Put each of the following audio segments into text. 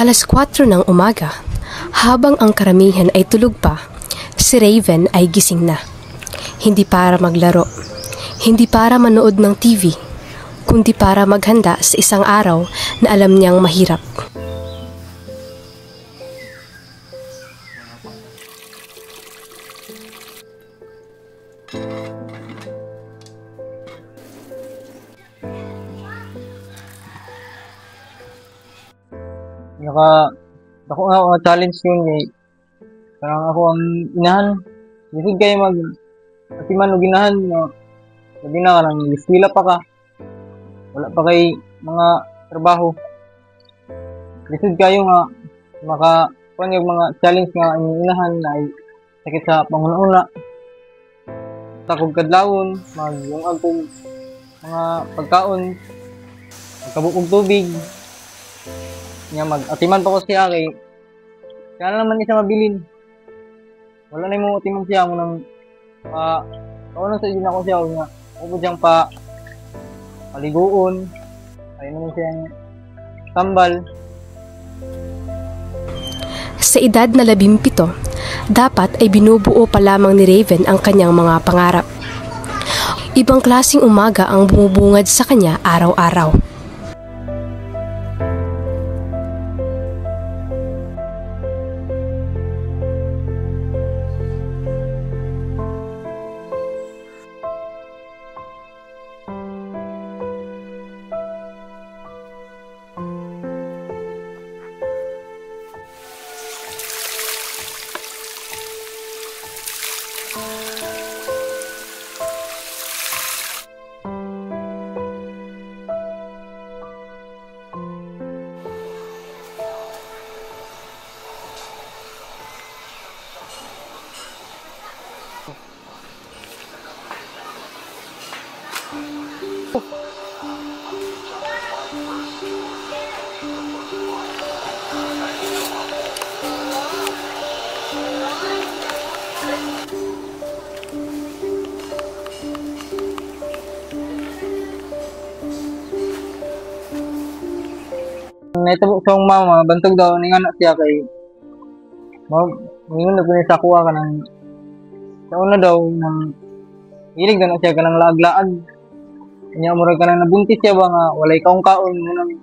4:00 ng umaga, habang ang karamihan ay tulog pa, si Raven ay gising na. Hindi para maglaro, hindi para manood ng TV, kundi para maghanda sa isang araw na alam niyang mahirap. Ako nga challenge yun eh. Parang ako ang inahan. Lisod kayo atiman o ginahan. Sabi na ka nang liskwila pa ka. Wala pa kay mga trabaho. Lisod kayo nga kuan yung mga challenge nga ang inahan na ay sakit sa panguna-una. Takog kadlawon, yung agong mga pagkaon, magkabukog tubig. Nga mag-atiman pa ko siya kay kaya naman isa mabilin. Wala na yung atiman siya mo nang kaunan sa idin ako siya nga ako siyang paliguon ay naman siyang tambal. Sa edad na 17, dapat ay binubuo pa lamang ni Raven ang kanyang mga pangarap. Ibang klaseng umaga ang bumubungad sa kanya araw-araw. Naitabo sa mama, bantog daw ni anak siya kay ngayon na punin sa kuha ka ng sa una daw ng hilig na siya ka ng laag-laag. Kanya mura ka na nabuntis siya ba nga walay kaon-kaon nang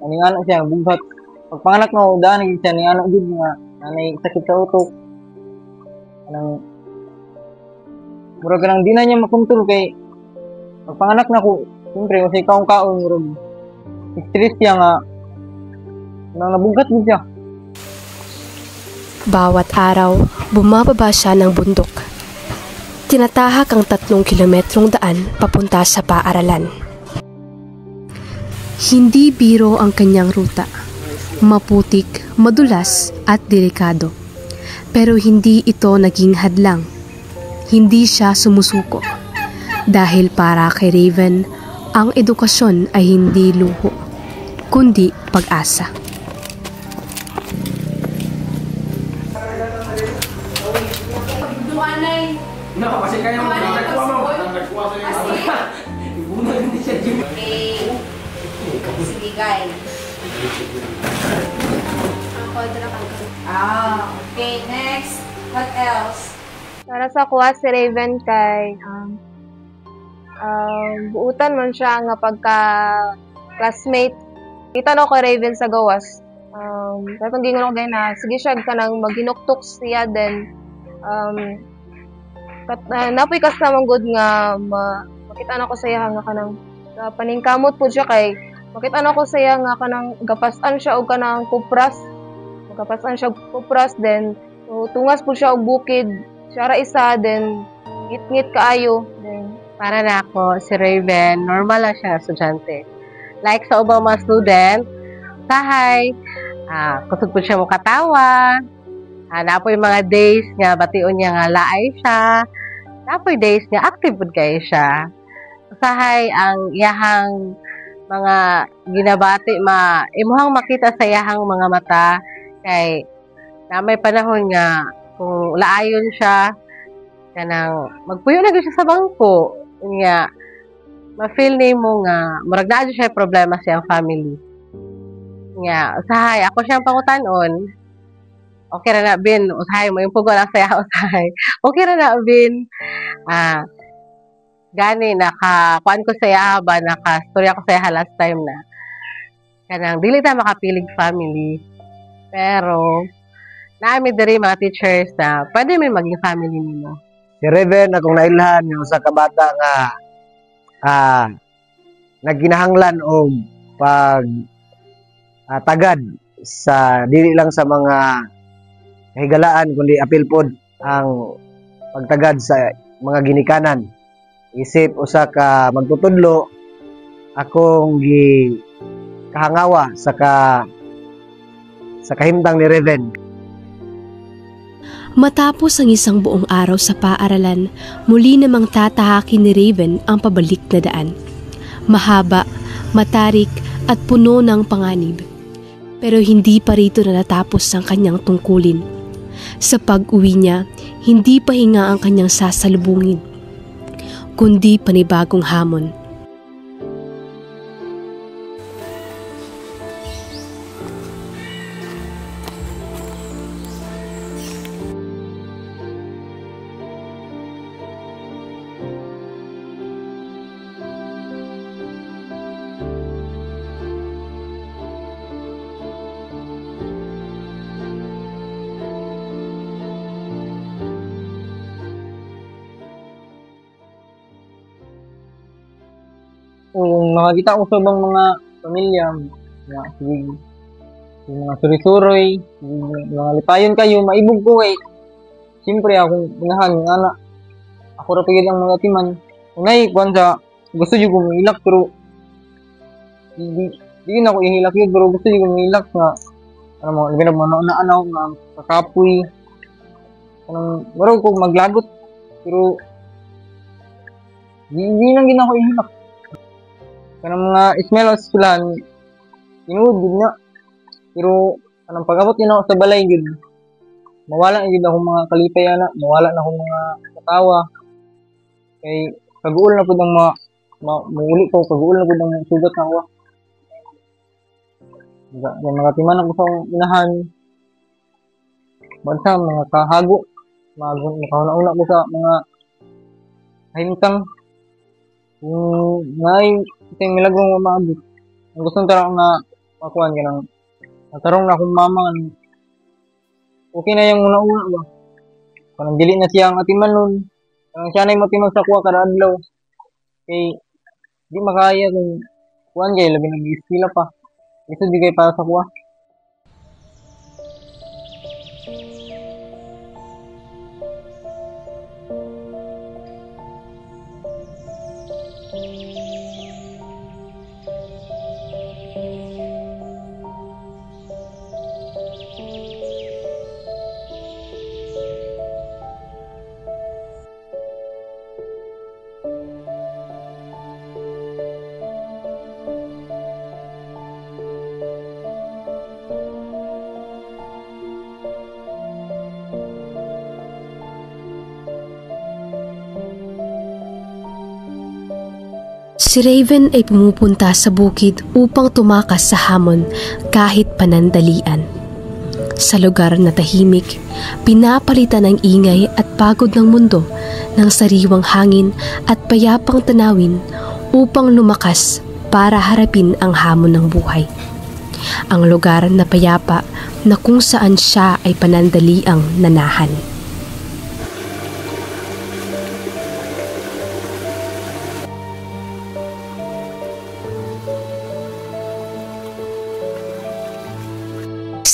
aning anak siya bughat. Pag panganak mo daan naging siya ni anak gid nga nanay sakit sa utok. Anang mura ka nang di na niya makontrol kay pag panganak na ko siyempre kasi kaon-kaon mura stress siya nga nang nabughat mo siya. Bawat araw, bumababa siya ng bundok. Tinatahak ang 3 kilometrong daan papunta sa paaralan. Hindi biro ang kanyang ruta. Maputik, madulas at delikado. Pero hindi ito naging hadlang. Hindi siya sumusuko. Dahil para kay Raven, ang edukasyon ay hindi luho, kundi pag-asa. No, kasi kaya mo nagkuha mo. Nagkuha sa iyo. Ibunag hindi siya. Sige, guys. Okay, next. What else? Para sa kuha si Raven kay buutan man siya nga pagka classmate. Kita no ko Raven sa gawas. Katong gingon ko na sige siya kanang maghinuktok siya then napoy kas namang good nga makita na ko sa iya nga kanang paningkamot po siya kay makita na ko sa iya nga kanang gapasan siya og kanang kupras. Magapasan siya og kupras then tungas po siya og bukid. Siya ra isa then ngit-ngit kaayo then para na ako si Raven normal lang siya estudyante. Like sa ubang mga student, sahay, kusog po siya mo katawa. Napoy mga days nga bation niya nga laay siya. Napoy days nga active pud kay siya. Usahay ang iyahang mga ginabati imuhang makita sa iyahang mga mata kay na may panahon nga kung laayon siya kanang magpuyo na siya sa bangko nga ma-feel nimo nga murag naa siya problema siyang family. Nga, usahay, ako siyang pangutanon. Okay ra na, Bin. Usahay mo, yung pugo lang saya, usahay. Okay ra na, Bin. Gani, kuan ko saya ba, storya ko saya last time na. Kanang, dili ta makapilig family. Pero, naami diri mga teachers na pwede may maging family nimo. Si Reven, akong nailhan yung sa kabata nga nagkinahanglan o tagad sa dili lang sa mga kahigalaan kundi apil pod ang pagtagad sa mga ginikanan. Isip usa ka magtutudlo akong kahangawa sa kahimtang ni Reven. Matapos ang isang buong araw sa paaralan, muli namang tatahakin ni Raven ang pabalik na daan. Mahaba, matarik at puno ng panganib. Pero hindi pa rito na natapos ang kanyang tungkulin. Sa pag-uwi niya, hindi pahinga ang kanyang sasalubungin, kundi panibagong hamon. Kung makakita ko sa ibang mga pamilya, yung mga suri-suroy, mga lipayon kayo, maibog ko siyempre akong inahan, yung anak, ako rapigid ang mga timan. Unay, kung sa, gusto nyo kumilak, pero hindi na ako ihilak yun, pero gusto nyo kumilak nga, labi na mga naanaw, nga kakapoy, marag ko maglagot, pero hindi nang gina ko ihilak. Kanang mga smell o silan, inuod yun nga. Pero, pag-abot yun ako sa balay yun, mawala na yun akong mga kalipay na, mawala na akong mga katawa. Kay, kaguol na po ng mauli ko, kaguol na po ng sugat na ako. Yung mga timan ako sa inahan, bansa, mga kahago, makauna-una ko sa mga kahimtang. Ito yung milagong maabot. Ang gustong tarong na makuhan ka ng natarong na akong mama. Okay na yung una-una ba? Parang dili na siya ang atiman nun. Parang siya na yung matimang sa kuha kada adlaw. Okay, di makaya kung kuhan kayo, labi nag-iskila pa. Gusto di kayo para sa kuha. Si Raven ay pumupunta sa bukid upang tumakas sa hamon kahit panandalian. Sa lugar na tahimik, pinapalitan ng ingay at pagod ng mundo ng sariwang hangin at payapang tanawin upang lumakas para harapin ang hamon ng buhay. Ang lugar na payapa na kung saan siya ay panandaliang nanahan.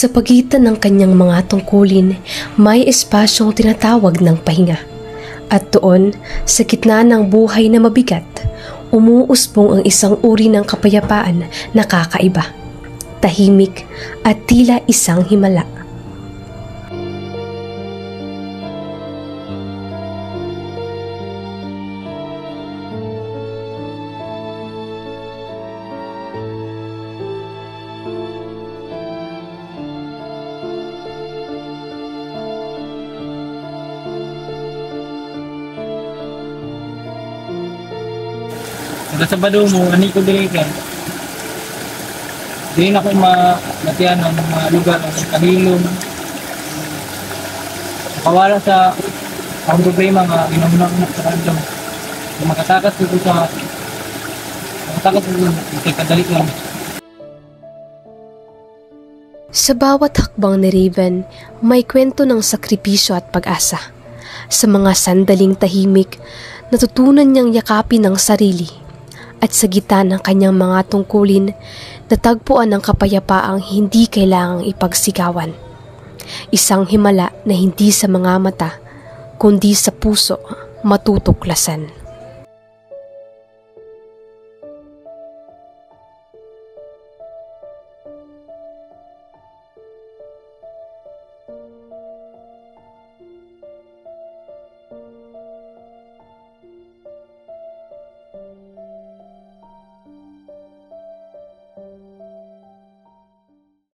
Sa pagitan ng kanyang mga tungkulin, may espasyong tinatawag ng pahinga. At doon, sa gitna ng buhay na mabigat, umuusbong ang isang uri ng kapayapaan na kakaiba, tahimik at tila isang himala. Sa Sabado mo, ani ko dili ka. Hindi na ako matiyan ng mga lugar ng kahilom. Nakawala sa akong problema nga ginamuna-una sa random. Kung makatakas ko kay kadali lang. Sa bawat hakbang ni Raven, may kwento ng sakripisyo at pag-asa. Sa mga sandaling tahimik, natutunan niyang yakapin ang sarili. At sa gitna ng kanyang mga tungkulin, natagpuan ang kapayapaang hindi kailangang ipagsigawan. Isang himala na hindi sa mga mata, kundi sa puso matutuklasan.